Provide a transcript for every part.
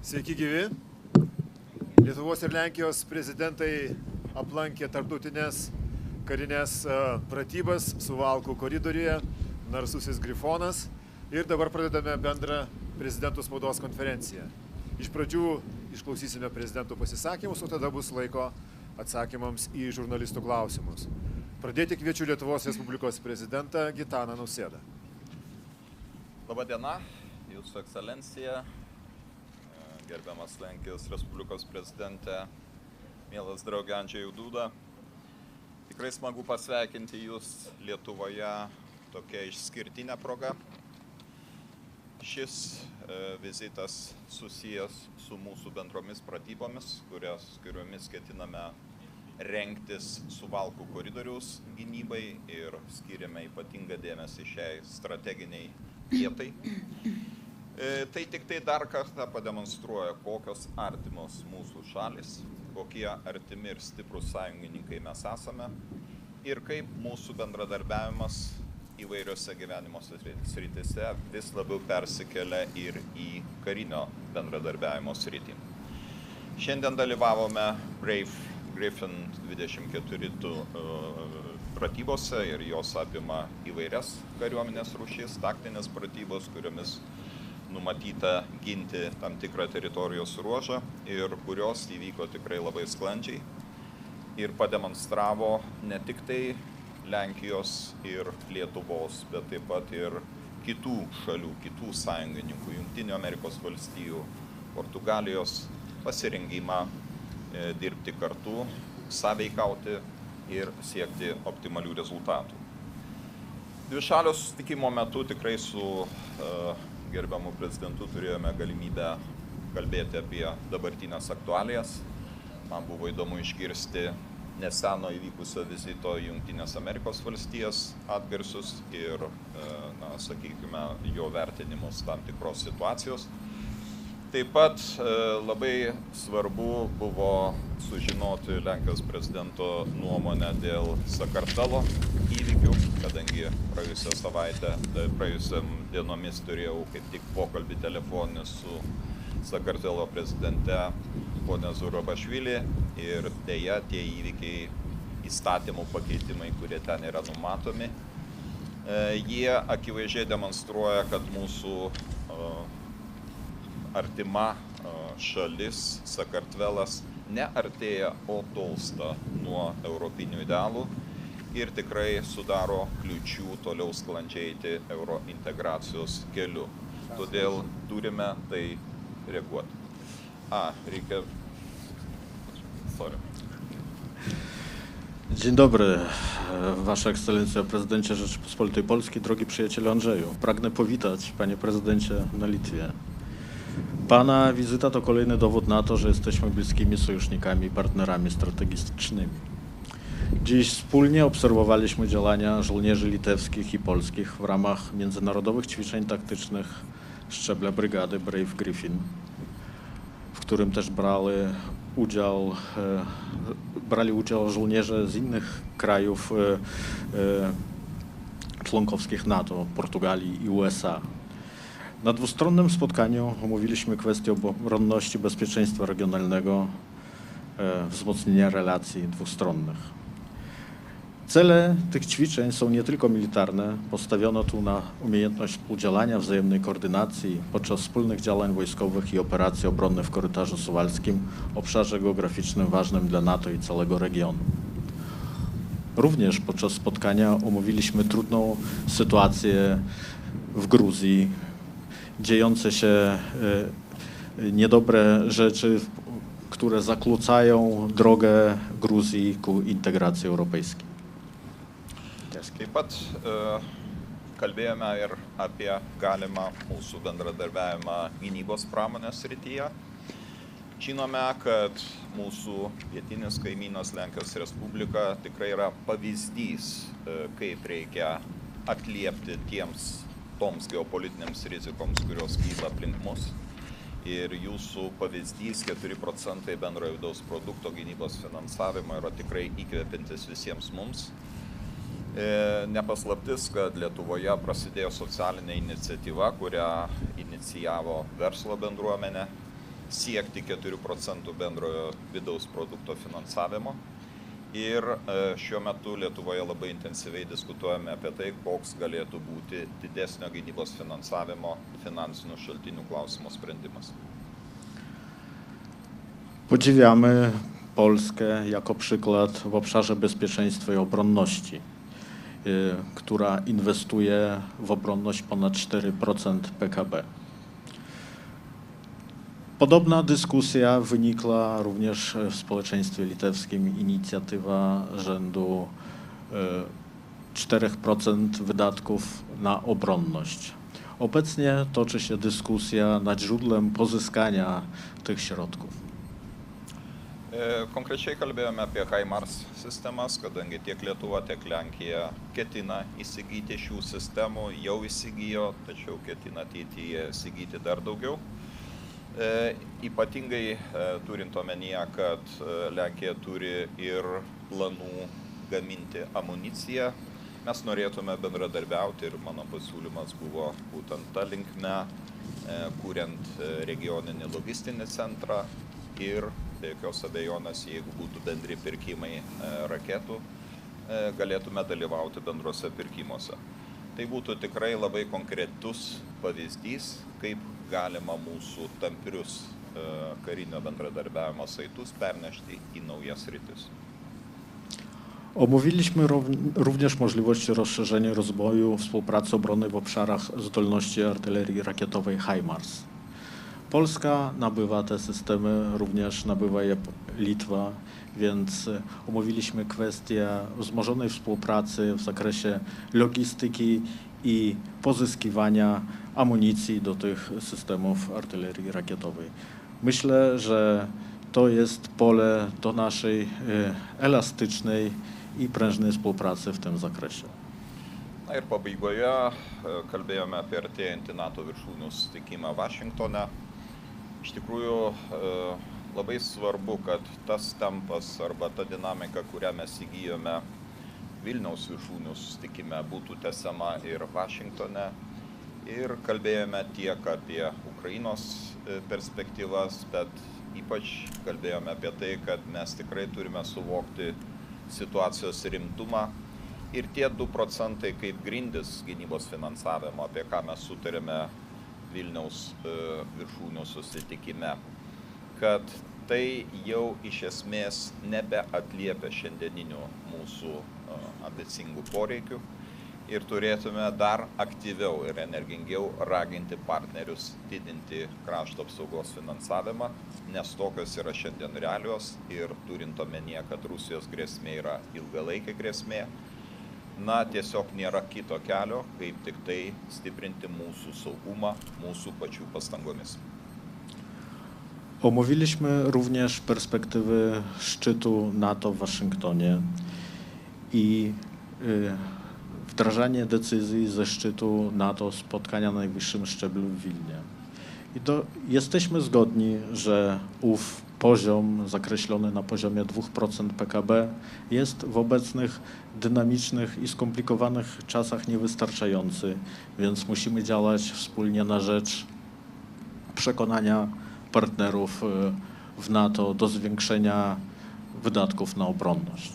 Sveiki gyvi. Lietuvos ir Lenkijos prezidentai aplankė tarptautinės karinės pratybas Suvalkų koridoriuje, Narsusis Grifonas, ir dabar pradedame bendrą prezidentų spaudos konferenciją. Iš pradžių išklausysime prezidentų pasisakymus, o tada bus laiko atsakymams į žurnalistų klausimus. Pradėti kviečiu Lietuvos Respublikos prezidentą Gitaną Nausėdą. Labą dieną, Jūsų ekscelencija, gerbiamas Lenkijos Respublikos prezidentė, mielas draugė Andžejus Duda. Tikrai smagu pasveikinti Jūs Lietuvoje tokia išskirtinė proga. Šis vizitas susijęs su mūsų bendromis pratybomis, kuriomis ketiname rengtis Suvalkų koridoriaus gynybai ir skiriame ypatingą dėmesį šiai strateginiai vietai. Tai tik tai dar kartą pademonstruoja, kokios artimos mūsų šalis, kokie artimi ir stiprus sąjungininkai mes esame ir kaip mūsų bendradarbiavimas įvairiose gyvenimo srityse vis labiau persikelia ir į karinio bendradarbiavimo sritį. Šiandien dalyvavome Brave Griffin 24 pratybose ir jos apima įvairias kariuomenės rūšis, taktinės pratybos, kuriomis numatyta ginti tam tikrą teritorijos ruožą ir kurios įvyko tikrai labai sklandžiai ir pademonstravo ne tik tai Lenkijos ir Lietuvos, bet taip pat ir kitų šalių, kitų sąjungininkų, Jungtinių Amerikos valstijų, Portugalijos pasirengimą dirbti kartu, sąveikauti ir siekti optimalių rezultatų. Dvišalio susitikimo metu tikrai su gerbiamu prezidentu turėjome galimybę kalbėti apie dabartinės aktualijas. Man buvo įdomu išgirsti neseno įvykusio vizito į Jungtinės Amerikos valstijas atgarsius ir, sakykime, jo vertinimus tam tikros situacijos. Taip pat labai svarbu buvo sužinoti Lenkijos prezidento nuomonę dėl Sakartvelo įvykių, kadangi praėjusiam dienomis turėjau kaip tik pokalbį telefoninį su Sakartvelo prezidente ponia Zurabišvili ir deja tie įvykiai, įstatymų pakeitimai, kurie ten yra numatomi, jie akivaizdžiai demonstruoja, kad mūsų artima šalis, Sakartvelas, neartėja, o tolsta nuo europinių idealų ir tikrai sudaro kliūčių toliau sklandžiai eiti eurointegracijos keliu. Todėl turime tai reaguoti. Dzień dobry, Wasza Ekscelencja, prezydencie Rzeczypospolitej Polskiej, drogi przyjacielu Andrzeju. Pragnę powitać, panie prezydencie, na Litwie. Pana wizyta to kolejny dowód na to, że jesteśmy bliskimi sojusznikami i partnerami strategicznymi. Dziś wspólnie obserwowaliśmy działania żołnierzy litewskich i polskich w ramach międzynarodowych ćwiczeń taktycznych szczebla brygady Brave Griffin, w którym też brali udział żołnierze z innych krajów członkowskich NATO, Portugalii i USA. Na dwustronnym spotkaniu omówiliśmy kwestię obronności bezpieczeństwa regionalnego, wzmocnienia relacji dwustronnych. Cele tych ćwiczeń są nie tylko militarne. Postawiono tu na umiejętność współdziałania, wzajemnej koordynacji podczas wspólnych działań wojskowych i operacji obronnych w korytarzu suwalskim, obszarze geograficznym ważnym dla NATO i całego regionu. Również podczas spotkania omówiliśmy trudną sytuację w Gruzji, dziejące się niedobre rzeczy, które zakłócają drogę Gruzji ku integracji europejskiej. Taip pat kalbėjome ir apie galimą mūsų bendradarbiavimą gynybos pramonės srityje. Žinome, kad mūsų pietinis kaimynas Lenkijos Respublika tikrai yra pavyzdys, kaip reikia atliepti toms geopolitinėms rizikoms, kurios kyla aplink mus. Ir jūsų pavyzdys 4% bendrojo vidaus produkto gynybos finansavimo yra tikrai įkvepiantis visiems mums. Nepaslaptis, kad Lietuvoje prasidėjo socialinė iniciatyva, kurią inicijavo verslo bendruomenė, siekti 4 procentų bendrojo vidaus produkto finansavimo. Ir šiuo metu Lietuvoje labai intensyviai diskutuojame apie tai, koks galėtų būti didesnio gynybos finansavimo finansinių šaltinių klausimo sprendimas. Podziwiamy Polskę jako przykład w obszarze bezpieczeństwa i obronności, która inwestuje w obronność ponad 4% PKB. Podobna dyskusja wynikła również w społeczeństwie litewskim, inicjatywa rzędu 4% wydatków na obronność. Obecnie toczy się dyskusja nad źródłem pozyskania tych środków. Konkrečiai kalbėjome apie HIMARS sistemas, kadangi tiek Lietuva, tiek Lenkija ketina įsigyti šių sistemų, jau įsigijo, tačiau ketina ateityje įsigyti dar daugiau. Ypatingai turint omenyje, kad Lenkija turi ir planų gaminti amuniciją, mes norėtume bendradarbiauti ir mano pasiūlymas buvo būtent ta linkme, kuriant regioninį logistinį centrą ir be jokios abejonės, jeigu būtų bendri pirkimai raketų, galėtume dalyvauti bendruose pirkimuose. Tai būtų tikrai labai konkretus pavyzdys, kaip galima mūsų tamprius karinio bendradarbiavimo saitus pernešti į naujas sritis. Omówiliśmy również możliwość rozszerzenia rozwoju współpracy obronnej w obszarach zdolności artylerii rakietowej HIMARS. Polska nabywa te systemy, również nabywa je Litwa, więc omówiliśmy kwestię wzmożonej współpracy w zakresie logistyki i pozyskiwania amunicji do tych systemów artylerii rakietowej. Myślę, że to jest pole do naszej elastycznej i prężnej współpracy w tym zakresie. Na ir pabaigoje kalbėjome apie artėjantį NATO viršūnių susitikimą Vašingtone. Iš tikrųjų labai svarbu, kad tas tempas arba ta dinamika, kurią mes įgijome Vilniaus viršūnių susitikime, būtų tęsiama ir Vašingtone. Ir kalbėjome tiek apie Ukrainos perspektyvas, bet ypač kalbėjome apie tai, kad mes tikrai turime suvokti situacijos rimtumą. Ir tie 2 procentai kaip grindis gynybos finansavimo, apie ką mes sutarėme Vilniaus viršūnių susitikime, kad tai jau iš esmės nebeatliepia šiandieninių mūsų ambicingų poreikių ir turėtume dar aktyviau ir energingiau raginti partnerius didinti krašto apsaugos finansavimą, nes tokios yra šiandien realios ir turint omenyje, kad Rusijos grėsmė yra ilgalaikė grėsmė, tiesiog nėra kito kelio, kaip tik tai stiprinti mūsų saugumą mūsų pačių pastangomis. Omówiliśmy również perspektywy szczytu NATO w Waszyngtonie i wdrażanie decyzji ze szczytu NATO spotkania na najwyższym szczeblu w Wilnie. Jesteśmy zgodni, że ów poziom zakreślony na poziomie 2% PKB jest w obecnych dynamicznych i skomplikowanych czasach niewystarczający, więc musimy działać wspólnie na rzecz przekonania partnerów w NATO do zwiększenia wydatków na obronność.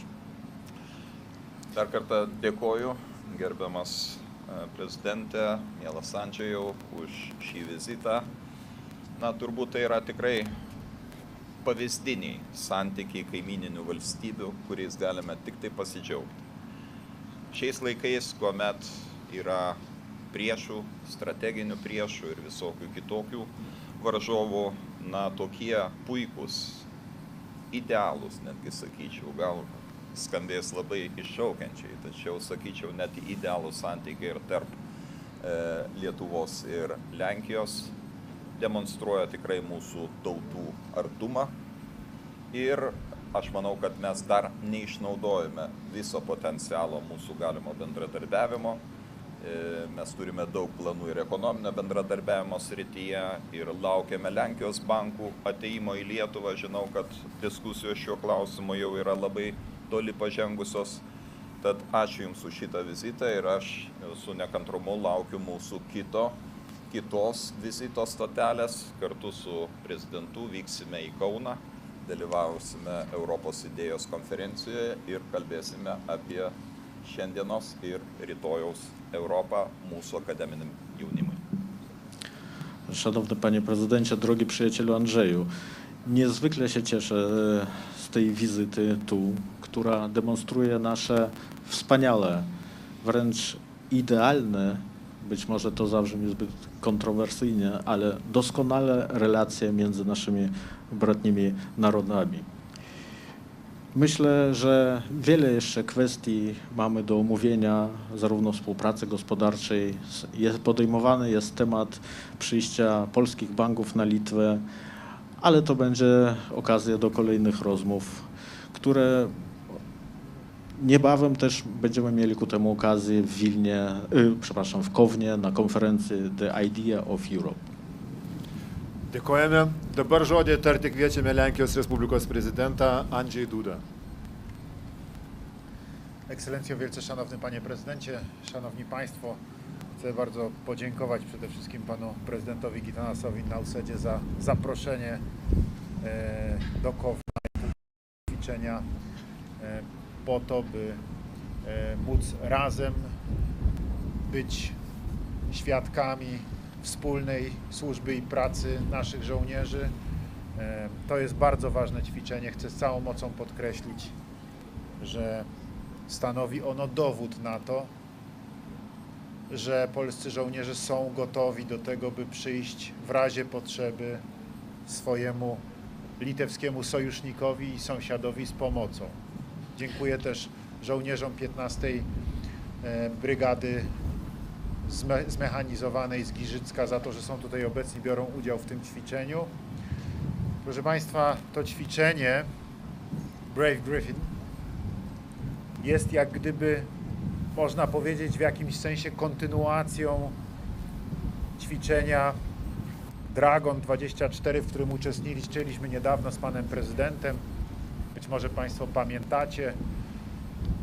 Dar kartą dėkoju, gerbiamas prezidente, mielas Andžejau, už šį vizitą. Turbūt tai yra tikrai pavyzdiniai santykiai kaimininių valstybių, kuriais galime tik tai pasidžiaugti. Šiais laikais, kuomet yra priešų, strateginių priešų ir visokių kitokių varžovų, tokie puikūs, idealūs, netgi sakyčiau, gal skambės labai iššaukiančiai, tačiau sakyčiau, net idealūs santykiai ir tarp Lietuvos ir Lenkijos demonstruoja tikrai mūsų tautų artumą ir aš manau, kad mes dar neišnaudojame viso potencialo mūsų galimo bendradarbiavimo. Mes turime daug planų ir ekonominio bendradarbiavimo srityje ir laukiame Lenkijos bankų ateimo į Lietuvą. Žinau, kad diskusijos šiuo klausimu jau yra labai toli pažengusios. Tad ačiū Jums už šitą vizitą ir aš su nekantrumu laukiu mūsų kito kitos vizito stotelės. Kartu su prezidentu vyksime į Kauną, dalyvausime Europos idėjos konferencijoje ir kalbėsime apie šiandienos ir rytojaus Europą mūsų akademiniam jaunimui. Szanowny Panie Prezydencie, drogi przyjacielu Andrzeju, niezwykle się cieszę z tej wizyty tu, która demonstruje nasze wspaniale, wręcz idealne, być może to zabrzmi zbyt kontrowersyjnie, ale doskonale relacje między naszymi bratnimi narodami. Myślę, że wiele jeszcze kwestii mamy do omówienia, zarówno współpracy gospodarczej. Podejmowany jest temat przyjścia polskich banków na Litwę, ale to będzie okazja do kolejnych rozmów, które niebawem też będziemy mieli ku temu okazję w Wilnie, w Kownie na konferencji The Idea of Europe. Dėkojame. Dabar žodį tarti kviečiame Lenkijos Respublikos prezydenta Andrzej Duda. Ekscelencjo, wielce szanowny Panie Prezydencie, Szanowni Państwo, chcę bardzo podziękować przede wszystkim Panu Prezydentowi Gitanasowi Nausedzie za zaproszenie do Kowna i ćwiczenia po to, by móc razem być świadkami wspólnej służby i pracy naszych żołnierzy. To jest bardzo ważne ćwiczenie. Chcę z całą mocą podkreślić, że stanowi ono dowód na to, że polscy żołnierze są gotowi do tego, by przyjść w razie potrzeby swojemu litewskiemu sojusznikowi i sąsiadowi z pomocą. Dziękuję też żołnierzom 15. Brygady Zmechanizowanej z Giżycka za to, że są tutaj obecni, biorą udział w tym ćwiczeniu. Proszę Państwa, to ćwiczenie Brave Griffin jest jak gdyby, można powiedzieć, w jakimś sensie kontynuacją ćwiczenia Dragon 24, w którym uczestniczyliśmy niedawno z Panem Prezydentem. Być może Państwo pamiętacie,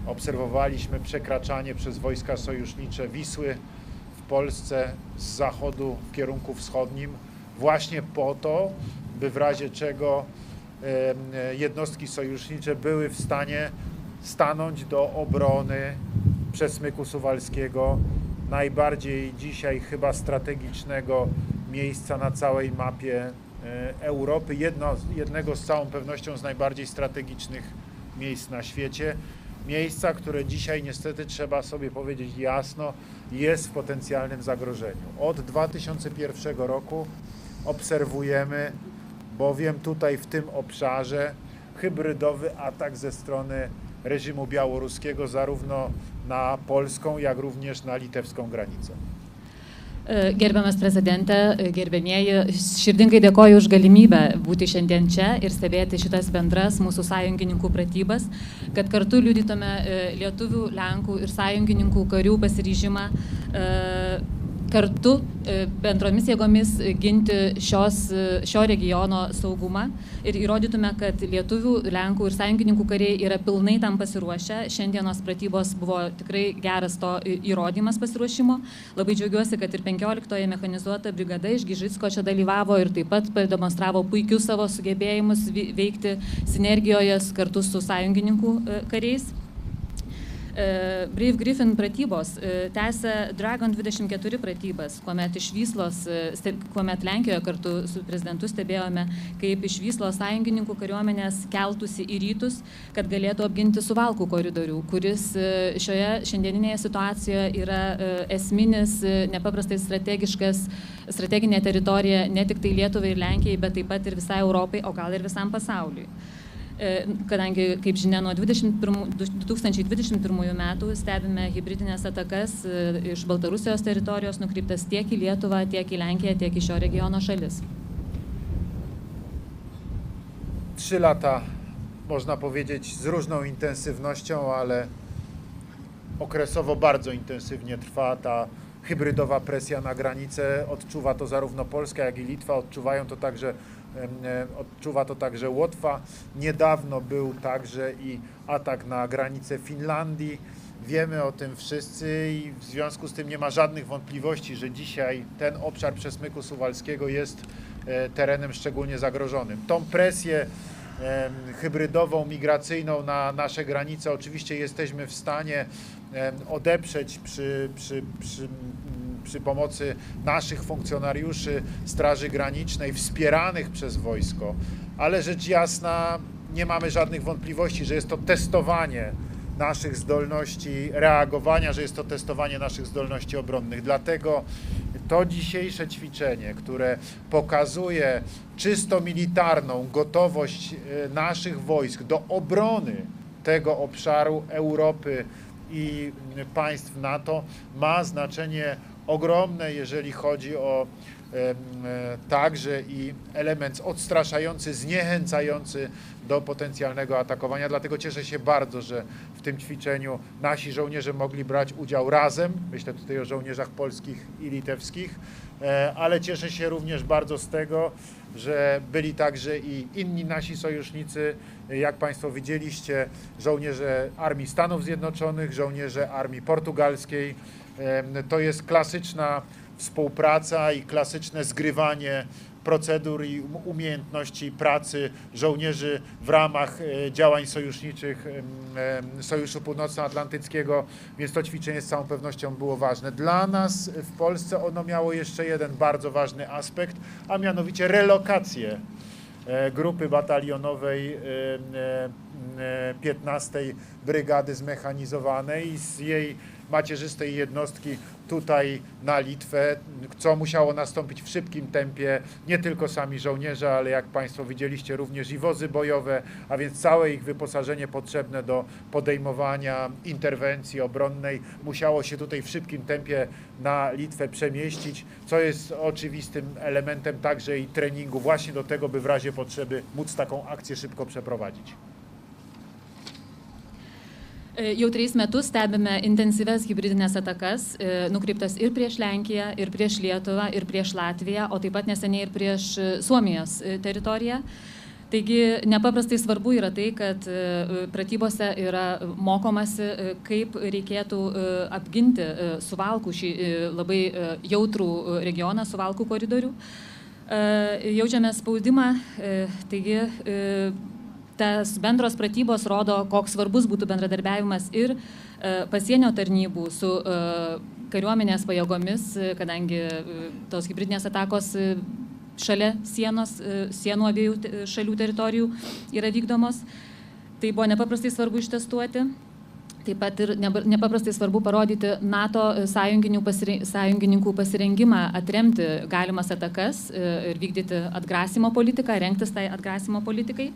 obserwowaliśmy przekraczanie przez wojska sojusznicze Wisły w Polsce z zachodu w kierunku wschodnim, właśnie po to, by w razie czego jednostki sojusznicze były w stanie stanąć do obrony Przesmyku Suwalskiego, najbardziej dzisiaj chyba strategicznego miejsca na całej mapie Europy, jednego z całą pewnością z najbardziej strategicznych miejsc na świecie. Miejsca, które dzisiaj niestety trzeba sobie powiedzieć jasno, jest w potencjalnym zagrożeniu. Od 2001 roku obserwujemy bowiem tutaj w tym obszarze hybrydowy atak ze strony reżimu białoruskiego zarówno na polską, jak również na litewską granicę. Gerbiamas prezidente, gerbėmieji, širdingai dėkoju už galimybę būti šiandien čia ir stebėti šitas bendras mūsų sąjungininkų pratybas, kad kartu liudytume lietuvių, lenkų ir sąjungininkų karių pasiryžimą kartu bendromis jėgomis ginti šio regiono saugumą ir įrodytume, kad lietuvių, lenkų ir sąjungininkų kariai yra pilnai tam pasiruošę. Šiandienos pratybos buvo tikrai geras to įrodymas pasiruošimo. Labai džiaugiuosi, kad ir 15-oji mechanizuota brigada iš Gižicko čia dalyvavo ir taip pat pademonstravo puikius savo sugebėjimus veikti sinergijoje kartu su sąjungininkų kariais. Brave Griffin pratybos tęsia Dragon 24 pratybas, kuomet iš Vyslos, kuomet Lenkijoje kartu su prezidentu stebėjome, kaip iš Vyslos sąjungininkų kariuomenės keltųsi į rytus, kad galėtų apginti Suvalkų koridorių, kuris šioje šiandieninėje situacijoje yra esminis, nepaprastai strateginė teritorija ne tik tai Lietuvai ir Lenkijai, bet taip pat ir visai Europai, o gal ir visam pasauliui. Kadangi, kaip žinia, nuo 2021 metų stebime hibridinės atakas iš Baltarusijos teritorijos nukreiptas tiek į Lietuvą, tiek į Lenkiją, tiek į šio regiono šalis. 3 lata, można powiedzieć, z różną intensywnością, ale okresowo bardzo intensywnie trwa ta hybrydowa presja na granicę. Odczuwa to zarówno Polska, jak i Litwa, odczuwa to także Łotwa. Niedawno był także i atak na granicę Finlandii. Wiemy o tym wszyscy i w związku z tym nie ma żadnych wątpliwości, że dzisiaj ten obszar przesmyku suwalskiego jest terenem szczególnie zagrożonym. Tą presję hybrydową, migracyjną na nasze granice oczywiście jesteśmy w stanie odeprzeć przy pomocy naszych funkcjonariuszy Straży Granicznej wspieranych przez wojsko, ale rzecz jasna nie mamy żadnych wątpliwości, że jest to testowanie naszych zdolności reagowania, że jest to testowanie naszych zdolności obronnych. Dlatego to dzisiejsze ćwiczenie, które pokazuje czysto militarną gotowość naszych wojsk do obrony tego obszaru Europy i państw NATO, ma znaczenie ogromne, jeżeli chodzi o także i element odstraszający, zniechęcający do potencjalnego atakowania. Dlatego cieszę się bardzo, że w tym ćwiczeniu nasi żołnierze mogli brać udział razem. Myślę tutaj o żołnierzach polskich i litewskich, ale cieszę się również bardzo z tego, że byli także i inni nasi sojusznicy, jak Państwo widzieliście, żołnierze Armii Stanów Zjednoczonych, żołnierze Armii Portugalskiej. To jest klasyczna współpraca i klasyczne zgrywanie procedur i umiejętności pracy żołnierzy w ramach działań sojuszniczych Sojuszu Północnoatlantyckiego, więc to ćwiczenie z całą pewnością było ważne. Dla nas w Polsce ono miało jeszcze jeden bardzo ważny aspekt, a mianowicie relokację grupy batalionowej 15. Brygady Zmechanizowanej i z jej macierzystej jednostki tutaj na Litwę, co musiało nastąpić w szybkim tempie, nie tylko sami żołnierze, ale jak Państwo widzieliście również i wozy bojowe, a więc całe ich wyposażenie potrzebne do podejmowania interwencji obronnej musiało się tutaj w szybkim tempie na Litwę przemieścić, co jest oczywistym elementem także i treningu właśnie do tego, by w razie potrzeby móc taką akcję szybko przeprowadzić. Jau 3 metus stebime intensyves hybridinės atakas, nukreiptas ir prieš Lenkiją, ir prieš Lietuvą, ir prieš Latviją, o taip pat neseniai ir prieš Suomijos teritoriją. Taigi nepaprastai svarbu yra tai, kad pratybose yra mokomasi, kaip reikėtų apginti Suvalkų, šį labai jautrų regioną, Suvalkų koridorių. Jaučiame spaudimą, taigi tas bendros pratybos rodo, koks svarbus būtų bendradarbiavimas ir pasienio tarnybų su kariuomenės pajėgomis, kadangi tos hibridinės atakos šalia sienos, sienų abiejų šalių teritorijų yra vykdomos. Tai buvo nepaprastai svarbu ištestuoti. Taip pat ir nepaprastai svarbu parodyti NATO sąjungininkų pasirengimą atremti galimas atakas ir vykdyti atgrasimo politiką, rengtis tai atgrasimo politikai.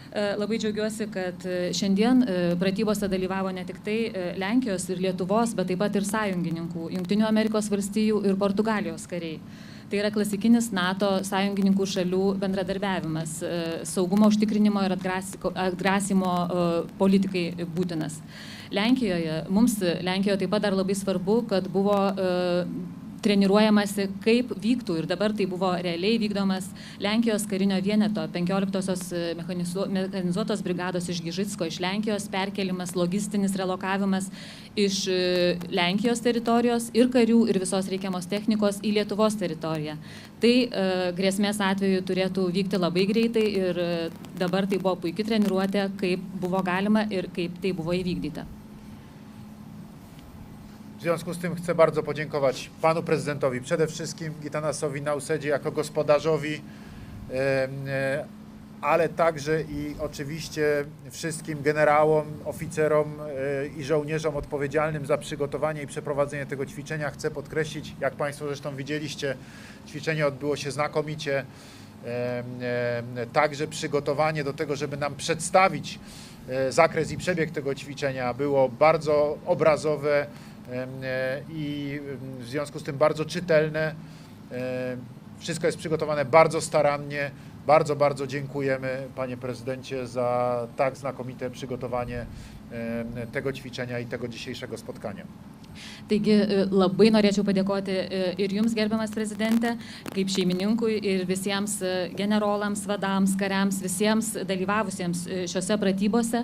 Labai džiaugiuosi, kad šiandien pratybose dalyvavo ne tik tai Lenkijos ir Lietuvos, bet taip pat ir sąjungininkų, Jungtinių Amerikos valstijų ir Portugalijos kariai. Tai yra klasikinis NATO sąjungininkų šalių bendradarbiavimas, saugumo užtikrinimo ir atgrasimo politikai būtinas. Mums Lenkijoje taip pat dar labai svarbu, kad buvo treniruojamasi, kaip vyktų ir dabar tai buvo realiai vykdomas Lenkijos karinio vieneto 15-osios mechanizuotos brigados iš Gižicko, iš Lenkijos perkelimas, logistinis relokavimas iš Lenkijos teritorijos ir karių ir visos reikiamos technikos į Lietuvos teritoriją. Tai grėsmės atveju turėtų vykti labai greitai ir dabar tai buvo puikiai treniruotė, kaip buvo galima ir kaip tai buvo įvykdyta. W związku z tym chcę bardzo podziękować panu prezydentowi, przede wszystkim Gitanasowi Nausedzie jako gospodarzowi, ale także i oczywiście wszystkim generałom, oficerom i żołnierzom odpowiedzialnym za przygotowanie i przeprowadzenie tego ćwiczenia. Chcę podkreślić, jak Państwo zresztą widzieliście, ćwiczenie odbyło się znakomicie. Także przygotowanie do tego, żeby nam przedstawić zakres i przebieg tego ćwiczenia było bardzo obrazowe i w związku z tym bardzo czytelne. Wszystko jest przygotowane bardzo starannie. Bardzo, bardzo dziękujemy, panie prezydencie, za tak znakomite przygotowanie tego ćwiczenia i tego dzisiejszego spotkania. Taigi labai norėčiau padėkoti ir jums, gerbiamas prezidente, kaip šeimininkui ir visiems generolams, vadams, kariams, visiems dalyvavusiems šiuose pratybose,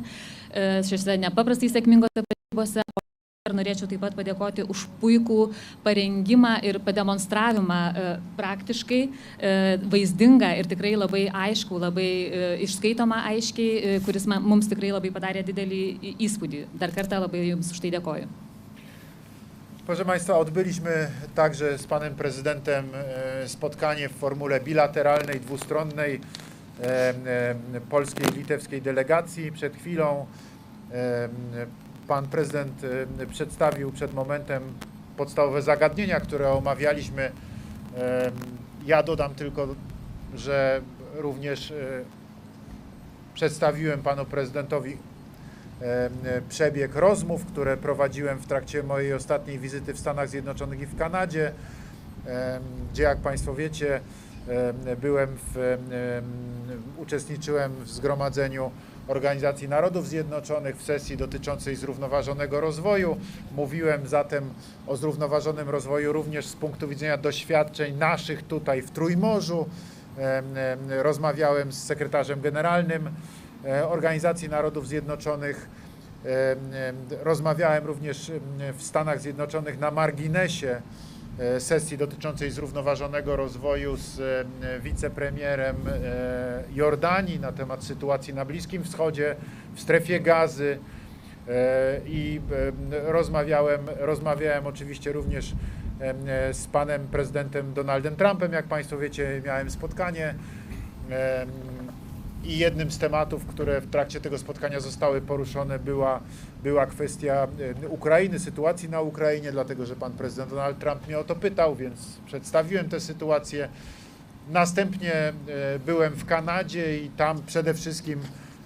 šiuose nepaprastai sėkmingose pratybose. Norėčiau taip pat padėkoti už puikų parengimą ir pademonstravimą praktiškai, vaizdingą ir tikrai labai aišku, labai išskaitomą aiškiai, kuris mums tikrai labai padarė didelį įspūdį. Dar kartą labai Jums už tai dėkoju. Proszę Państwa, odbyliśmy także z Panem Prezydentem spotkanie w formule bilateralnej, dwustronnej polskiej i litewskiej delegacji. Przed chwilą Pan Prezydent przedstawił przed momentem podstawowe zagadnienia, które omawialiśmy. Ja dodam tylko, że również przedstawiłem Panu Prezydentowi przebieg rozmów, które prowadziłem w trakcie mojej ostatniej wizyty w Stanach Zjednoczonych i w Kanadzie, gdzie, jak Państwo wiecie, uczestniczyłem w zgromadzeniu Organizacji Narodów Zjednoczonych w sesji dotyczącej zrównoważonego rozwoju. Mówiłem zatem o zrównoważonym rozwoju również z punktu widzenia doświadczeń naszych tutaj w Trójmorzu. Rozmawiałem z sekretarzem generalnym Organizacji Narodów Zjednoczonych. Rozmawiałem również w Stanach Zjednoczonych na marginesie sesji dotyczącej zrównoważonego rozwoju z wicepremierem Jordanii na temat sytuacji na Bliskim Wschodzie, w strefie Gazy i rozmawiałem oczywiście również z panem prezydentem Donaldem Trumpem. Jak Państwo wiecie, miałem spotkanie i jednym z tematów, które w trakcie tego spotkania zostały poruszone, była kwestia Ukrainy, sytuacji na Ukrainie, dlatego że pan prezydent Donald Trump mnie o to pytał, więc przedstawiłem tę sytuację. Następnie byłem w Kanadzie i tam przede wszystkim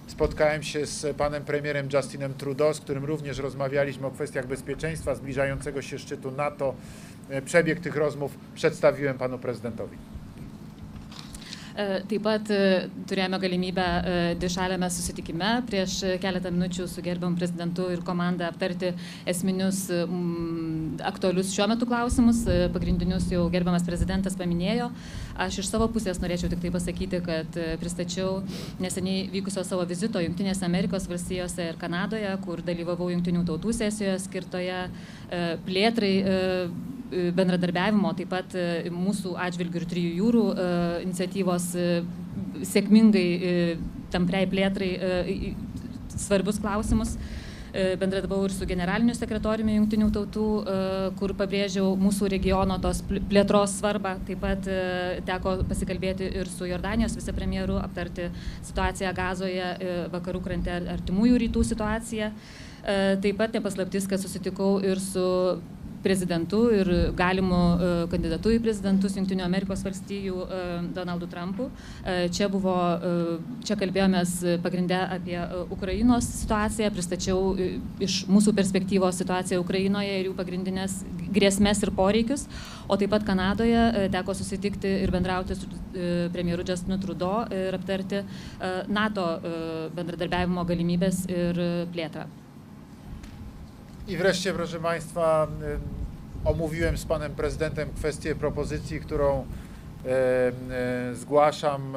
spotkałem się z panem premierem Justinem Trudeau, z którym również rozmawialiśmy o kwestiach bezpieczeństwa, zbliżającego się szczytu NATO. Przebieg tych rozmów przedstawiłem panu prezydentowi. Taip pat turėjome galimybę dvišaliame susitikime prieš keletą minučių su gerbiamu prezidentu ir komanda aptarti esminius aktualius šiuo metu klausimus. Pagrindinius jau gerbiamas prezidentas paminėjo. Aš iš savo pusės norėčiau tik tai pasakyti, kad pristačiau neseniai vykusio savo vizito Jungtinėse Amerikos valstijose ir Kanadoje, kur dalyvavau Jungtinių tautų sesijoje skirtoje plėtrai bendradarbiavimo, taip pat mūsų atžvilgių ir Trijų jūrų iniciatyvos sėkmingai tampriai plėtrai svarbius klausimus. Bendradavau ir su generaliniu sekretoriumi Jungtinių tautų, kur pabrėžiau mūsų regiono tos plėtros svarbą. Taip pat teko pasikalbėti ir su Jordanijos vicepremjeru, aptarti situaciją Gazoje, vakarų krante, artimųjų rytų situaciją. Taip pat nepaslaptis, kad susitikau ir su prezidentu ir galimu kandidatu į prezidentus Jungtinių Amerikos valstijų Donaldu Trumpu. Čia kalbėjomės pagrindę apie Ukrainos situaciją, pristačiau iš mūsų perspektyvos situaciją Ukrainoje ir jų pagrindinės grėsmės ir poreikius, o taip pat Kanadoje teko susitikti ir bendrauti su premjeru Justinu Trudeau ir aptarti NATO bendradarbiavimo galimybės ir plėtrą. I wreszcie, proszę Państwa, omówiłem z panem prezydentem kwestię propozycji, którą zgłaszam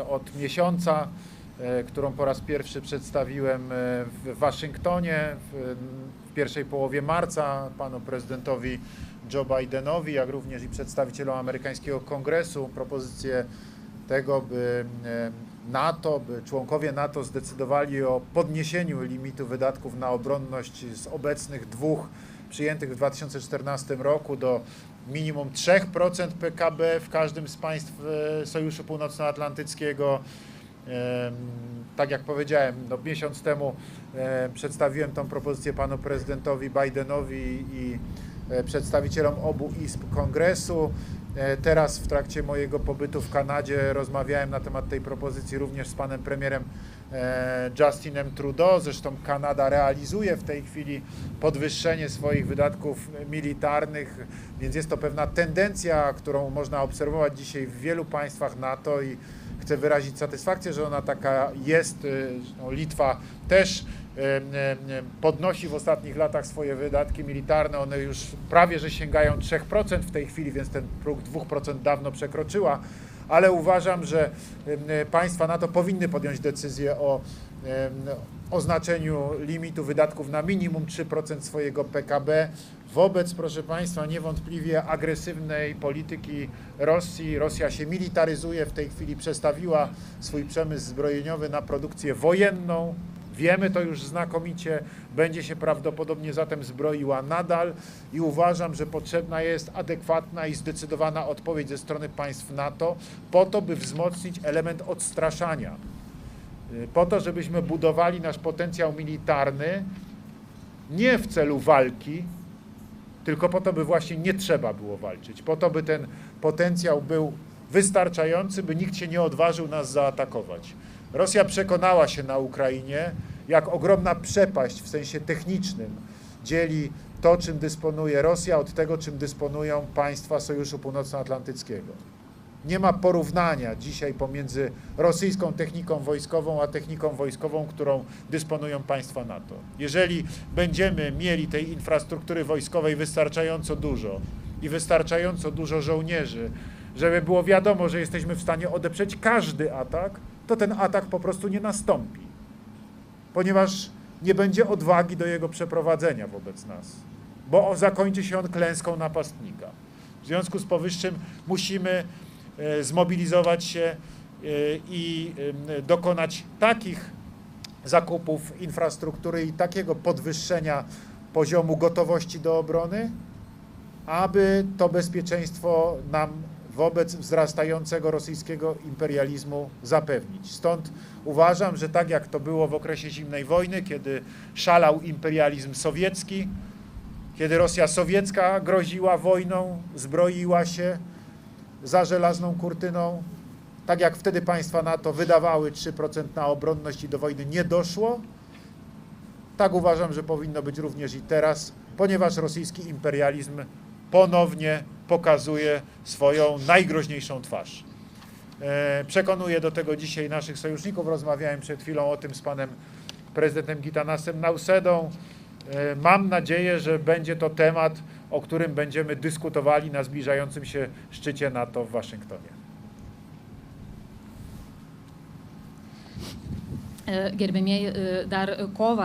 od miesiąca, którą po raz pierwszy przedstawiłem w Waszyngtonie w pierwszej połowie marca panu prezydentowi Joe Bidenowi, jak również i przedstawicielom amerykańskiego Kongresu, propozycję tego, by członkowie NATO zdecydowali o podniesieniu limitu wydatków na obronność z obecnych 2 przyjętych w 2014 roku do minimum 3% PKB w każdym z państw Sojuszu Północnoatlantyckiego. Tak jak powiedziałem, miesiąc temu przedstawiłem tą propozycję panu prezydentowi Bidenowi i przedstawicielom obu izb Kongresu. Teraz w trakcie mojego pobytu w Kanadzie rozmawiałem na temat tej propozycji również z panem premierem Justinem Trudeau. Zresztą Kanada realizuje w tej chwili podwyższenie swoich wydatków militarnych, więc jest to pewna tendencja, którą można obserwować dzisiaj w wielu państwach NATO i chcę wyrazić satysfakcję, że ona taka jest. Litwa też podnosi w ostatnich latach swoje wydatki militarne, one już prawie że sięgają 3% w tej chwili, więc ten próg 2% dawno przekroczyła, ale uważam, że państwa NATO powinny podjąć decyzję o oznaczeniu limitu wydatków na minimum 3% swojego PKB wobec, proszę Państwa, niewątpliwie agresywnej polityki Rosji. Rosja się militaryzuje, w tej chwili przestawiła swój przemysł zbrojeniowy na produkcję wojenną. Wiemy to już znakomicie, będzie się prawdopodobnie zatem zbroiła nadal i uważam, że potrzebna jest adekwatna i zdecydowana odpowiedź ze strony państw NATO po to, by wzmocnić element odstraszania, po to, żebyśmy budowali nasz potencjał militarny nie w celu walki, tylko po to, by właśnie nie trzeba było walczyć, po to, by ten potencjał był wystarczający, by nikt się nie odważył nas zaatakować. Rosja przekonała się na Ukrainie, jak ogromna przepaść w sensie technicznym dzieli to, czym dysponuje Rosja, od tego, czym dysponują państwa Sojuszu Północnoatlantyckiego. Nie ma porównania dzisiaj pomiędzy rosyjską techniką wojskową, a techniką wojskową, którą dysponują państwa NATO. Jeżeli będziemy mieli tej infrastruktury wojskowej wystarczająco dużo i wystarczająco dużo żołnierzy, żeby było wiadomo, że jesteśmy w stanie odeprzeć każdy atak, to ten atak po prostu nie nastąpi, ponieważ nie będzie odwagi do jego przeprowadzenia wobec nas, bo zakończy się on klęską napastnika. W związku z powyższym musimy zmobilizować się i dokonać takich zakupów infrastruktury i takiego podwyższenia poziomu gotowości do obrony, aby to bezpieczeństwo nam wobec wzrastającego rosyjskiego imperializmu zapewnić. Stąd uważam, że tak jak to było w okresie zimnej wojny, kiedy szalał imperializm sowiecki, kiedy Rosja sowiecka groziła wojną, zbroiła się za żelazną kurtyną, tak jak wtedy państwa NATO wydawały 3% na obronność i do wojny nie doszło, tak uważam, że powinno być również i teraz, ponieważ rosyjski imperializm ponownie pokazuje swoją najgroźniejszą twarz. Przekonuję do tego dzisiaj naszych sojuszników. Rozmawiałem przed chwilą o tym z panem prezydentem Gitanasem Nausedą. Mam nadzieję, że będzie to temat, o którym będziemy dyskutowali na zbliżającym się szczycie NATO w Waszyngtonie. Gerbėmieji, dar kovą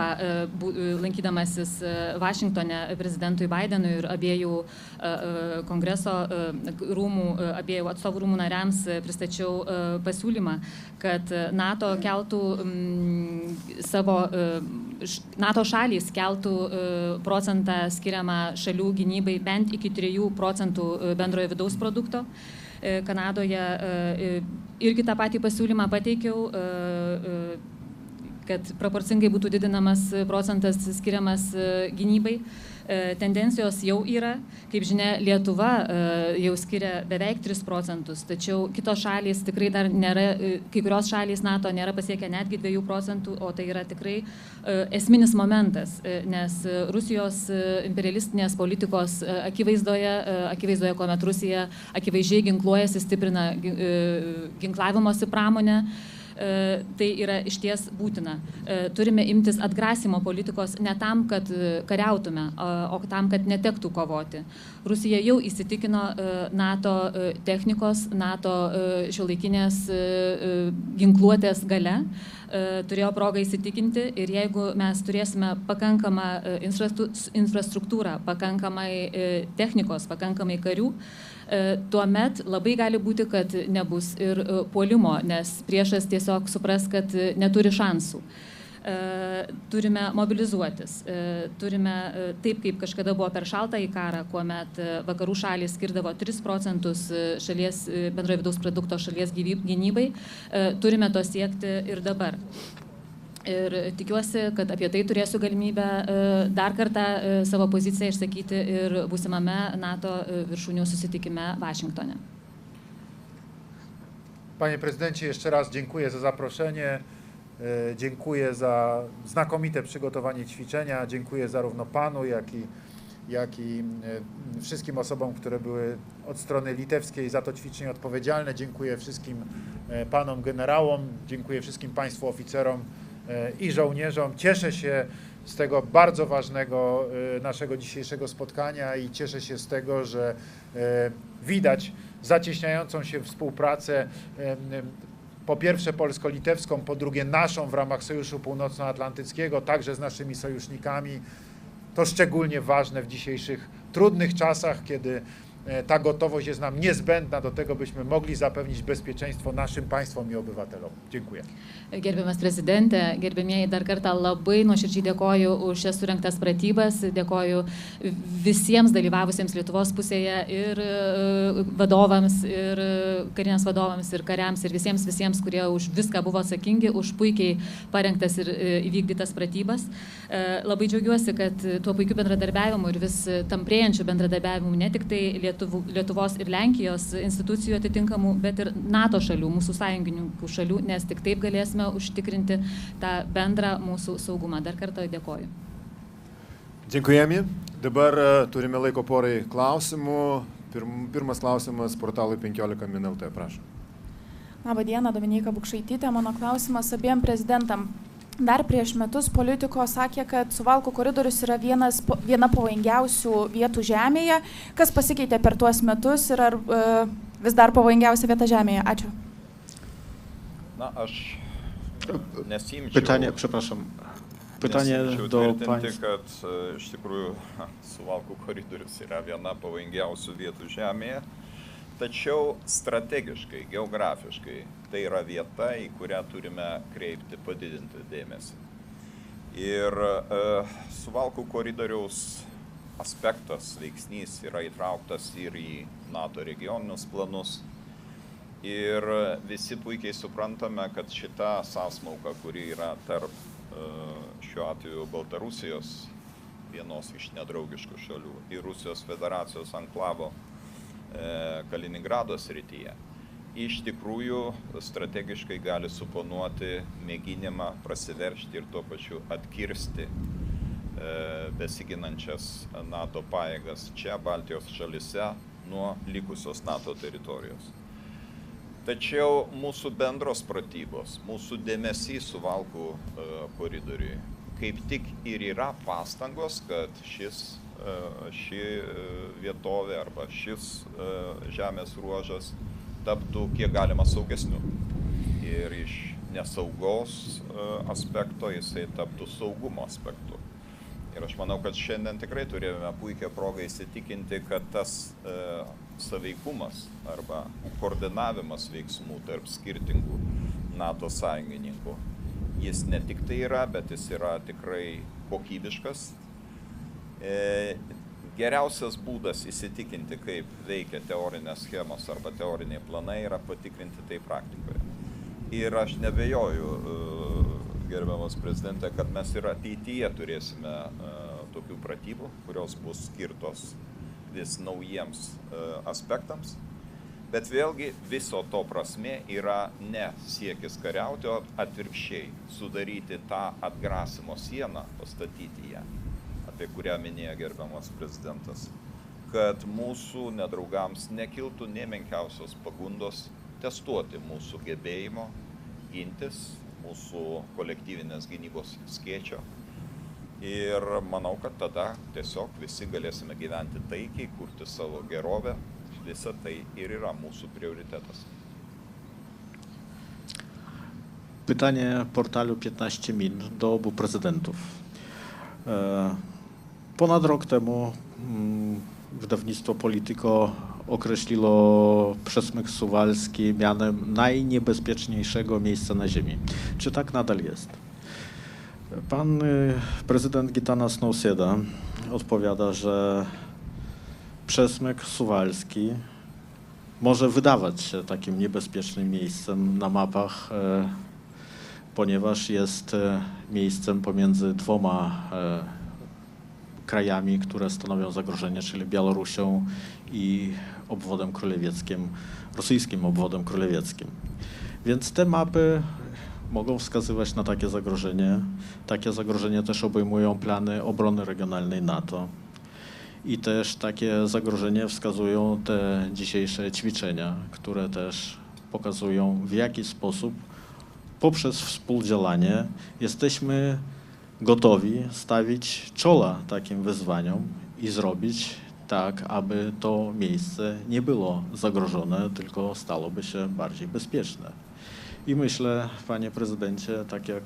lankydamasis Vašingtone prezidentui Bidenui ir abiejų kongreso rūmų, abiejų atstovų rūmų nariams pristačiau pasiūlymą, kad NATO keltų NATO šalys keltų procentą skiriamą šalių gynybai bent iki 3% bendrojo vidaus produkto. Kanadoje irgi tą patį pasiūlymą pateikiau, kad proporcingai būtų didinamas procentas skiriamas gynybai. Tendencijos jau yra, kaip žinia, Lietuva jau skiria beveik 3%, tačiau kitos šalys tikrai dar nėra, kai kurios šalys NATO nėra pasiekę netgi 2%, o tai yra tikrai esminis momentas, nes Rusijos imperialistinės politikos akivaizdoje, kuomet Rusija akivaizdžiai ginkluojasi, stiprina ginklavimosi pramonę, tai yra išties būtina. Turime imtis atgrasimo politikos ne tam, kad kariautume, o tam, kad netektų kovoti. Rusija jau įsitikino NATO technikos, NATO šiuolaikinės ginkluotės gale, turėjo progą įsitikinti ir jeigu mes turėsime pakankamą infrastruktūrą, pakankamai technikos, pakankamai karių, tuomet labai gali būti, kad nebus ir puolimo, nes priešas tiesiog supras, kad neturi šansų. Turime mobilizuotis, turime taip, kaip kažkada buvo per šaltąjį karą, kuomet vakarų šalys skirdavo 3% šalies bendrojo vidaus produkto šalies gynybai, turime to siekti ir dabar. Ir tikiuosi, kad apie tai turėsiu galimybę dar kartą savo poziciją išsakyti ir būsimame NATO viršūnių susitikime Waszyngtonie. Panie prezydencie, jeszcze raz dziękuję za zaproszenie, dziękuję za znakomite przygotowanie ćwiczenia, dziękuję zarówno panu, jak i wszystkim osobom, które były od strony litewskiej za to ćwiczenie odpowiedzialne. Dziękuję wszystkim panom generałom, dziękuję wszystkim państwu oficerom i żołnierzom. Cieszę się z tego bardzo ważnego naszego dzisiejszego spotkania i cieszę się z tego, że widać zacieśniającą się współpracę po pierwsze polsko-litewską, po drugie naszą w ramach Sojuszu Północnoatlantyckiego, także z naszymi sojusznikami. To szczególnie ważne w dzisiejszych trudnych czasach, kiedy ta gotowość jest nam niezbędna do tego, byśmy mogli zapewnić bezpieczeństwo naszym państwom i obywatelom. Dziękuję. Gerbiamas prezidente, gerbėmieji, dar kartą labai nuoširdžiai dėkoju už šias surinktas pratybas, dėkoju visiems dalyvavusiems Lietuvos pusėje ir vadovams, ir karinės vadovams, ir kariams, ir visiems, kurie už viską buvo atsakingi, už puikiai parengtas ir įvykdytas pratybas. Labai džiaugiuosi, kad tuo puikiu bendradarbiavimu ir vis tamprėjančiu bendradarbiavimu ne tik tai Lietuvos ir Lenkijos institucijų atitinkamų, bet ir NATO šalių, mūsų sąjungininkų šalių, nes tik taip galėsime užtikrinti tą bendrą mūsų saugumą. Dar kartą dėkoju. Dziękujemy. Dabar turime laiko porai klausimų. Pirmas klausimas portalui 15 min LT, prašom. Labą dieną, Dominyka Bukšaitytė. Mano klausimas abiem prezidentam. Dar prieš metus politiko sakė, kad Suvalkų koridorius yra viena pavojingiausių vietų Žemėje. Kas pasikeitė per tuos metus ir ar vis dar pavojingiausia vieta Žemėje? Ačiū. Na, aš nesimčiau... Pytanie, przepraszam. Pytanie do państwa. Kad iš tikrųjų Suvalkų koridorius yra viena pavojingiausių vietų Žemėje. Tačiau strategiškai, geografiškai tai yra vieta, į kurią turime kreipti padidinti dėmesį. Ir Suvalkų koridoriaus aspektas, veiksnys yra įtrauktas ir į NATO regioninius planus. Ir visi puikiai suprantame, kad šita sąsmauka, kuri yra tarp šiuo atveju Baltarusijos, vienos iš nedraugiškų šalių, ir Rusijos federacijos anklavo Kaliningrado srityje, iš tikrųjų strategiškai gali suponuoti mėginimą prasiveržti ir tuo pačiu atkirsti besiginančias NATO pajėgas čia Baltijos šalyse nuo likusios NATO teritorijos. Tačiau mūsų bendros pratybos, mūsų dėmesys Suvalkų koridoriui kaip tik ir yra pastangos, kad ši vietovė arba šis žemės ruožas taptų kiek galima saugesniu. Ir iš nesaugos aspekto jisai taptų saugumo aspektu. Ir aš manau, kad šiandien tikrai turėjome puikią progą įsitikinti, kad tas saveikumas arba koordinavimas veiksmų tarp skirtingų NATO sąjungininkų, jis ne tik tai yra, bet jis yra tikrai kokybiškas. Geriausias būdas įsitikinti, kaip veikia teorinės schemos arba teoriniai planai, yra patikrinti tai praktikoje. Ir aš nebejoju, gerbiamas prezidente, kad mes ir ateityje turėsime tokių pratybų, kurios bus skirtos vis naujiems aspektams. Bet vėlgi viso to prasme yra ne siekis kariauti, o atvirkščiai sudaryti tą atgrasimo sieną, pastatyti ją, apie kurią minėjo gerbiamas prezidentas, kad mūsų nedraugams nekiltų nė menkiausios pagundos testuoti mūsų gebėjimo gintis, mūsų kolektyvinės gynybos skėčio. Ir manau, kad tada tiesiog visi galėsime gyventi taikiai, kurti savo gerovę. Visa tai ir yra mūsų priorytetas. Pytanie portalu 15 min do obu prezydentów. Ponad rok temu wydawnictwo Politico określiło Przesmyk Suwalski mianem najniebezpieczniejszego miejsca na Ziemi. Czy tak nadal jest? Pan prezydent Gitanas Nausėda odpowiada, że Przesmyk Suwalski może wydawać się takim niebezpiecznym miejscem na mapach, ponieważ jest miejscem pomiędzy dwoma krajami, które stanowią zagrożenie, czyli Białorusią i obwodem królewieckim, rosyjskim obwodem królewieckim. Więc te mapy mogą wskazywać na takie zagrożenie. Takie zagrożenie też obejmują plany obrony regionalnej NATO. I też takie zagrożenie wskazują te dzisiejsze ćwiczenia, które też pokazują, w jaki sposób poprzez współdziałanie jesteśmy gotowi stawić czoła takim wyzwaniom i zrobić tak, aby to miejsce nie było zagrożone, tylko stałoby się bardziej bezpieczne. I myślę, panie prezydencie, tak jak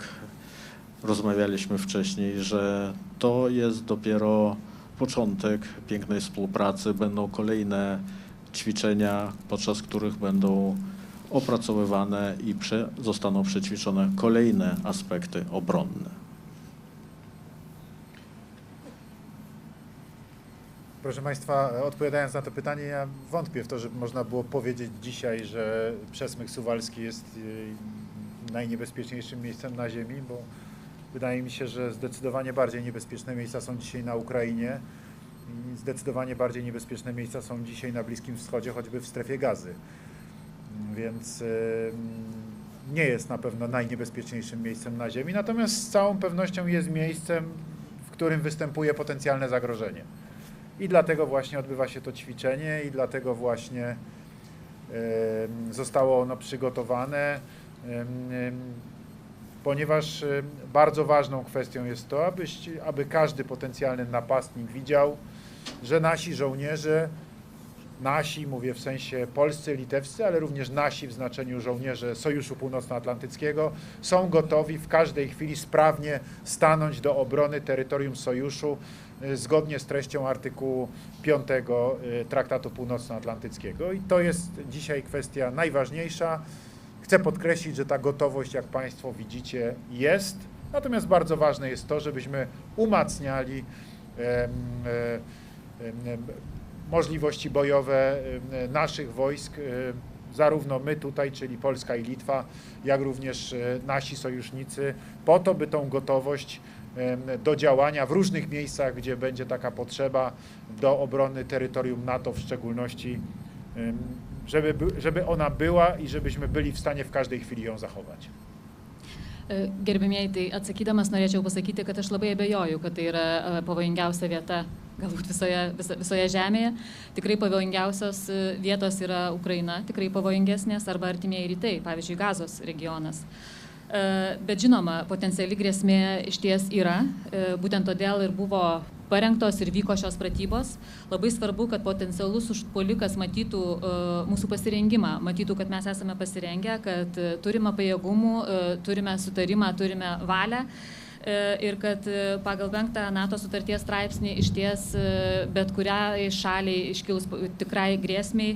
rozmawialiśmy wcześniej, że to jest dopiero początek pięknej współpracy. Będą kolejne ćwiczenia, podczas których będą opracowywane i zostaną przećwiczone kolejne aspekty obronne. Proszę Państwa, odpowiadając na to pytanie, ja wątpię w to, żeby można było powiedzieć dzisiaj, że przesmyk suwalski jest najniebezpieczniejszym miejscem na ziemi, bo wydaje mi się, że zdecydowanie bardziej niebezpieczne miejsca są dzisiaj na Ukrainie i zdecydowanie bardziej niebezpieczne miejsca są dzisiaj na Bliskim Wschodzie, choćby w strefie Gazy. Więc nie jest na pewno najniebezpieczniejszym miejscem na ziemi, natomiast z całą pewnością jest miejscem, w którym występuje potencjalne zagrożenie. I dlatego właśnie odbywa się to ćwiczenie i dlatego właśnie zostało ono przygotowane, ponieważ bardzo ważną kwestią jest to, aby każdy potencjalny napastnik widział, że nasi żołnierze, nasi, mówię w sensie polscy, litewscy, ale również nasi w znaczeniu żołnierze Sojuszu Północnoatlantyckiego, są gotowi w każdej chwili sprawnie stanąć do obrony terytorium Sojuszu zgodnie z treścią artykułu 5 Traktatu Północnoatlantyckiego. I to jest dzisiaj kwestia najważniejsza. Chcę podkreślić, że ta gotowość, jak Państwo widzicie, jest. Natomiast bardzo ważne jest to, żebyśmy umacniali możliwości bojowe naszych wojsk, zarówno my tutaj, czyli Polska i Litwa, jak również nasi sojusznicy, po to, by tą gotowość do działania w różnych miejscach, gdzie będzie taka potrzeba do obrony terytorium NATO w szczególności, żeby ona była i żebyśmy byli w stanie w każdej chwili ją zachować. Gerbimieji, tai atsakydamas norėčiau pasakyti, kad aš labai abejoju, kad tai yra pavojingiausia vieta galbūt visoje žemėje. Tikrai pavojingiausios vietos yra Ukraina, tikrai pavojingesnės arba artimieji rytai, pavyzdžiui, Gazos regionas. Bet žinoma, potenciali grėsmė išties yra, būtent todėl ir buvo parengtos ir vyko šios pratybos. Labai svarbu, kad potencialus užpuolikas matytų mūsų pasirengimą, matytų, kad mes esame pasirengę, kad turime pajėgumų, turime sutarimą, turime valią ir kad pagal 5 NATO sutarties straipsnį išties bet kuriai šaliai iškilus tikrai grėsmiai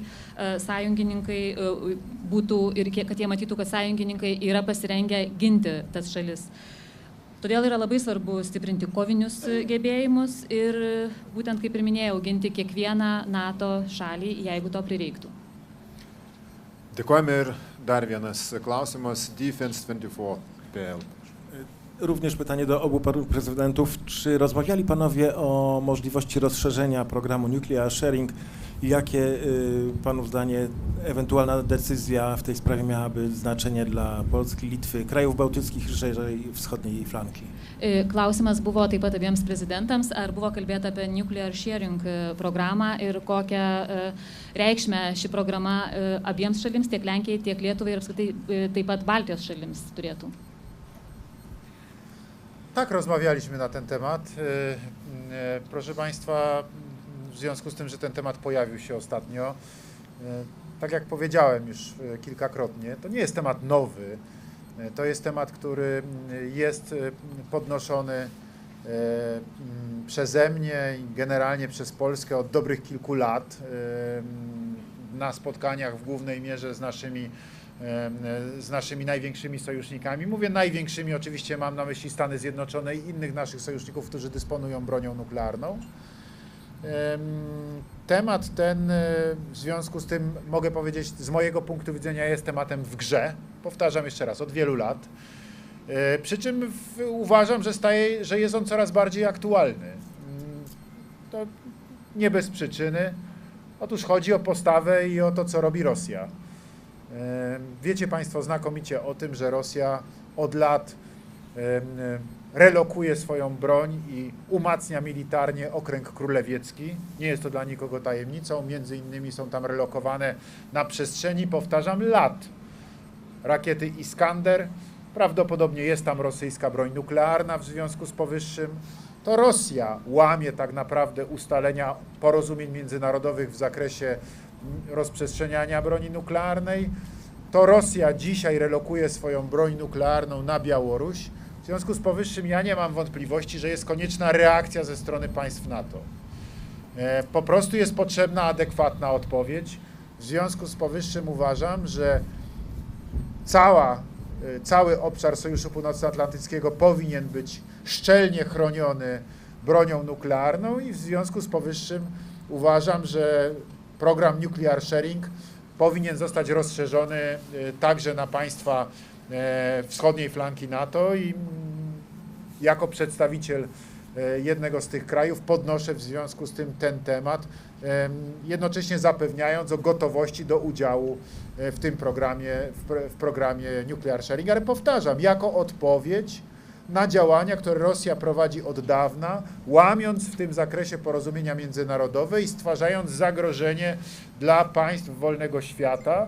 sąjungininkai būtų ir kad jie matytų, kad sąjungininkai yra pasirengę ginti tas šalis. Todėl yra labai svarbu stiprinti kovinius gebėjimus ir būtent, kaip ir minėjau, ginti kiekvieną NATO šalį, jeigu to prireiktų. Dėkojame ir dar vienas klausimas, Defense24.pl. Również pytanie do obu panów prezydentów. Czy rozmawiali panowie o możliwości rozszerzenia programu Nuclear Sharing i jakie panów zdanie ewentualna decyzja w tej sprawie miałaby znaczenie dla Polski, Litwy, krajów bałtyckich i szerzej wschodniej flanki? Klausimas buvo taip pat abiems prezidentams, ar buvo kalbėta apie Nuclear Sharing programą ir kokią reikšmę ši programa abiems šalims, tiek Lenkijai, tiek Lietuvai ir apskritai taip pat Baltijos šalims turėtų. Tak, rozmawialiśmy na ten temat. Proszę Państwa, w związku z tym, że ten temat pojawił się ostatnio, tak jak powiedziałem już kilkakrotnie, to nie jest temat nowy. To jest temat, który jest podnoszony przeze mnie i generalnie przez Polskę od dobrych kilku lat na spotkaniach w głównej mierze z naszymi największymi sojusznikami. Mówię największymi, oczywiście mam na myśli Stany Zjednoczone i innych naszych sojuszników, którzy dysponują bronią nuklearną. Temat ten, w związku z tym mogę powiedzieć, z mojego punktu widzenia jest tematem w grze. Powtarzam jeszcze raz, od wielu lat. Przy czym uważam, że jest on coraz bardziej aktualny. To nie bez przyczyny. Otóż chodzi o postawę i o to, co robi Rosja. Wiecie Państwo znakomicie o tym, że Rosja od lat relokuje swoją broń i umacnia militarnie okręg królewiecki. Nie jest to dla nikogo tajemnicą. Między innymi są tam relokowane na przestrzeni, powtarzam, lat rakiety Iskander. Prawdopodobnie jest tam rosyjska broń nuklearna w związku z powyższym. To Rosja łamie tak naprawdę ustalenia porozumień międzynarodowych w zakresie rozprzestrzeniania broni nuklearnej. to Rosja dzisiaj relokuje swoją broń nuklearną na Białoruś. W związku z powyższym ja nie mam wątpliwości, że jest konieczna reakcja ze strony państw NATO. Po prostu jest potrzebna adekwatna odpowiedź. W związku z powyższym uważam, że cały obszar Sojuszu Północnoatlantyckiego powinien być szczelnie chroniony bronią nuklearną i w związku z powyższym uważam, że program Nuclear Sharing powinien zostać rozszerzony także na państwa wschodniej flanki NATO i jako przedstawiciel jednego z tych krajów podnoszę w związku z tym ten temat, jednocześnie zapewniając o gotowości do udziału w tym programie, w programie Nuclear Sharing, ale powtarzam, jako odpowiedź na działania, które Rosja prowadzi od dawna, łamiąc w tym zakresie porozumienia międzynarodowe i stwarzając zagrożenie dla państw wolnego świata.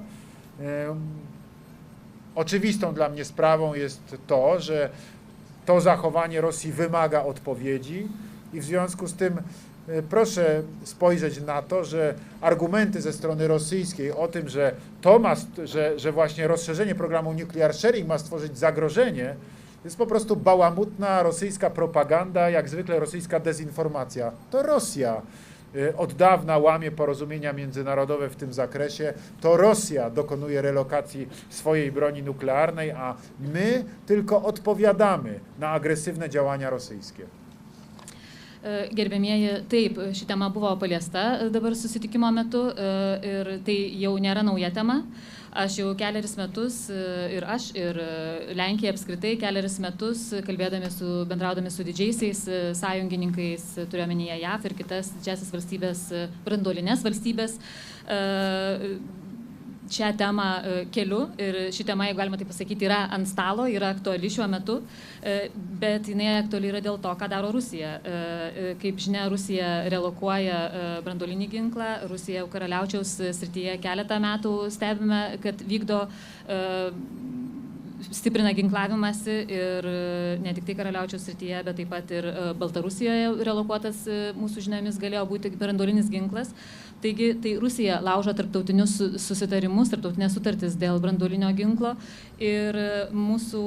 Oczywistą dla mnie sprawą jest to, że to zachowanie Rosji wymaga odpowiedzi i w związku z tym proszę spojrzeć na to, że argumenty ze strony rosyjskiej o tym, że że właśnie rozszerzenie programu Nuclear Sharing ma stworzyć zagrożenie, jest po prostu bałamutna rosyjska propaganda, jak zwykle rosyjska dezinformacja. To Rosja od dawna łamie porozumienia międzynarodowe w tym zakresie. To Rosja dokonuje relokacji swojej broni nuklearnej, a my tylko odpowiadamy na agresywne działania rosyjskie. Gerbėmieji, taip, ši tema buvo paliesta dabar susitikimo metu ir tai jau nėra nauja tema. Aš jau keleris metus ir Lenkija apskritai keleris metus bendraudami su didžiaisiais sąjungininkais, turiuomenyje JAV ir kitas didžiąsias valstybės, branduolinės valstybės, šią temą keliu ir ši tema, jeigu galima taip pasakyti, yra ant stalo, yra aktuali šiuo metu, bet jinai aktuali yra dėl to, ką daro Rusija. Kaip žinia, Rusija relokuoja branduolinį ginklą, Rusija Karaliaučiaus srityje keletą metų stebime, kad vykdo stiprina ginklavimąsi ir ne tik tai Karaliaučiaus srityje, bet taip pat ir Baltarusijoje relokuotas mūsų žiniomis galėjo būti branduolinis ginklas. Taigi, tai Rusija laužo tarptautinius susitarimus, tarptautinės sutartis dėl branduolinio ginklo ir mūsų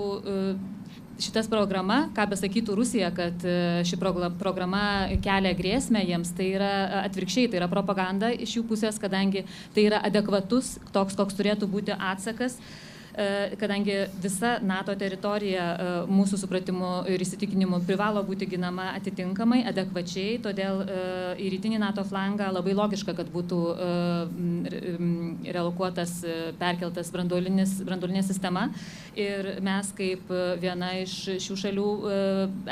šitas programa, ką besakytų Rusija, kad ši programa kelia grėsmę jiems, tai yra atvirkščiai, tai yra propaganda iš jų pusės, kadangi tai yra adekvatus, toks, koks turėtų būti atsakas, kadangi visa NATO teritorija mūsų supratimu ir įsitikinimu privalo būti ginama atitinkamai, adekvačiai, todėl į rytinį NATO flangą labai logiška, kad būtų relokuotas, perkeltas branduolinė sistema ir mes kaip viena iš šių šalių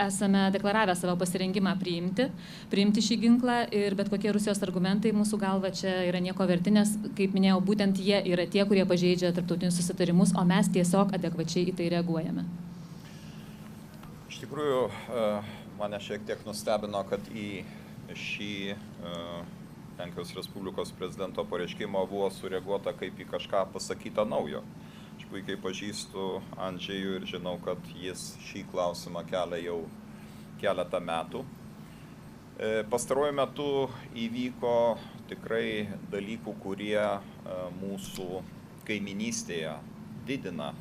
esame deklaravę savo pasirengimą priimti šį ginklą ir bet kokie Rusijos argumentai mūsų galva čia yra nieko verti, nes, kaip minėjau, būtent jie yra tie, kurie pažeidžia tarptautinius susitarimus, o mes tiesiog adekvačiai į tai reaguojame. Iš tikrųjų, mane šiek tiek nustebino, kad į šį Lenkijos Respublikos prezidento pareiškimą buvo sureaguota kaip į kažką pasakyta naujo. Aš puikiai pažįstu Andžejų ir žinau, kad jis šį klausimą kelia jau keletą metų. Pastaruoju metu įvyko tikrai dalykų, kurie mūsų kaiminystėje didina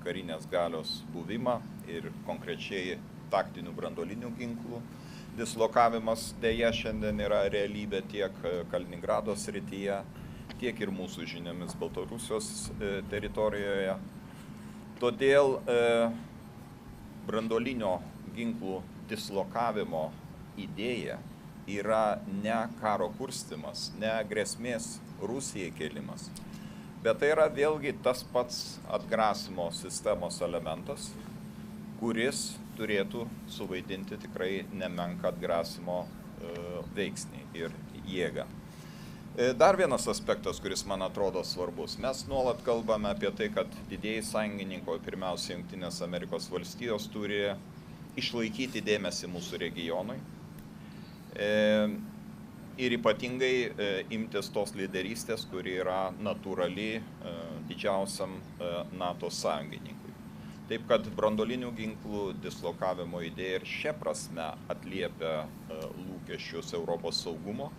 karinės galios buvimą ir konkrečiai taktinių branduolinių ginklų dislokavimas dėja šiandien yra realybė tiek Kaliningrado srityje, tiek ir mūsų žiniomis Baltarusijos teritorijoje. Todėl branduolinio ginklų dislokavimo idėja yra ne karo kurstymas, ne grėsmės Rusijai kėlimas, bet tai yra vėlgi tas pats atgrasimo sistemos elementas, kuris turėtų suvaidinti tikrai nemenką atgrasimo veiksnį ir jėgą. Dar vienas aspektas, kuris man atrodo svarbus. Mes nuolat kalbame apie tai, kad didieji sąjungininkai, pirmiausia Jungtinės Amerikos valstijos, turi išlaikyti dėmesį mūsų regionui ir ypatingai imtis tos lyderystės, kuri yra natūrali didžiausiam NATO sąjungininkui. Taip, kad branduolinių ginklų dislokavimo idėja ir šia prasme atliepia lūkesčius Europos saugumo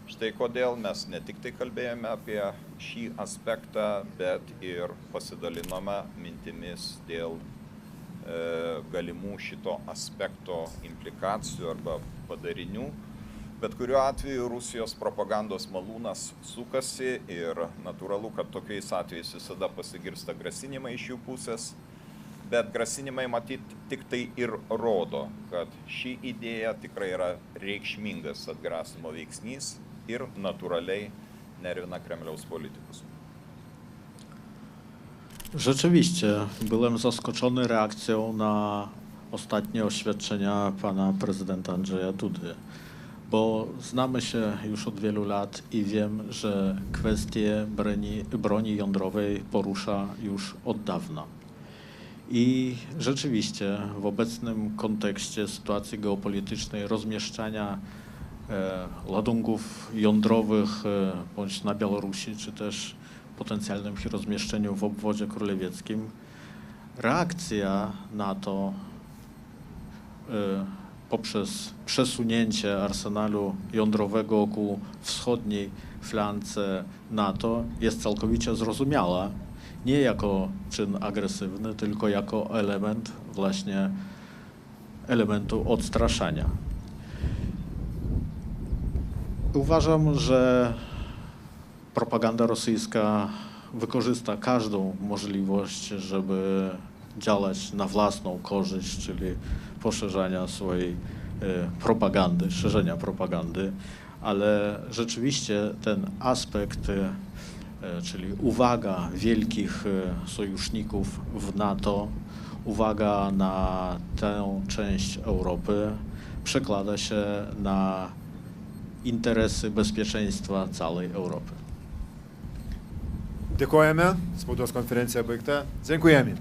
Štai kodėl mes ne tik tai kalbėjome apie šį aspektą, bet ir pasidalinome mintimis dėl galimų šito aspekto implikacijų arba padarinių. Bet kuriuo atveju Rusijos propagandos malūnas sukasi ir natūralu, kad tokiais atvejais visada pasigirsta grasinimai iš jų pusės. Bet grasinimai matyt tik tai ir rodo, kad ši idėja tikrai yra reikšmingas atgrasimo veiksnys ir natūraliai nerwina Kremliaus polityków. Rzeczywiście byłem zaskoczony reakcją na ostatnie oświadczenia pana prezydenta Andrzeja Dudy, bo znamy się już od wielu lat i wiem, że kwestię broni jądrowej porusza już od dawna. I rzeczywiście w obecnym kontekście sytuacji geopolitycznej rozmieszczania ładunków jądrowych bądź na Białorusi, czy też potencjalnym ich rozmieszczeniu w obwodzie królewieckim, reakcja na to poprzez przesunięcie arsenalu jądrowego ku wschodniej flance NATO jest całkowicie zrozumiała. Nie jako czyn agresywny, tylko jako element właśnie elementu odstraszania. Uważam, że propaganda rosyjska wykorzysta każdą możliwość, żeby działać na własną korzyść, czyli poszerzania swojej propagandy, szerzenia propagandy, ale rzeczywiście ten aspekt, czyli uwaga wielkich sojuszników w NATO, uwaga na tę część Europy przekłada się na interesy bezpieczeństwa całej Europy. Dėkojame, spaudos konferencija baigta. Dziękujemy.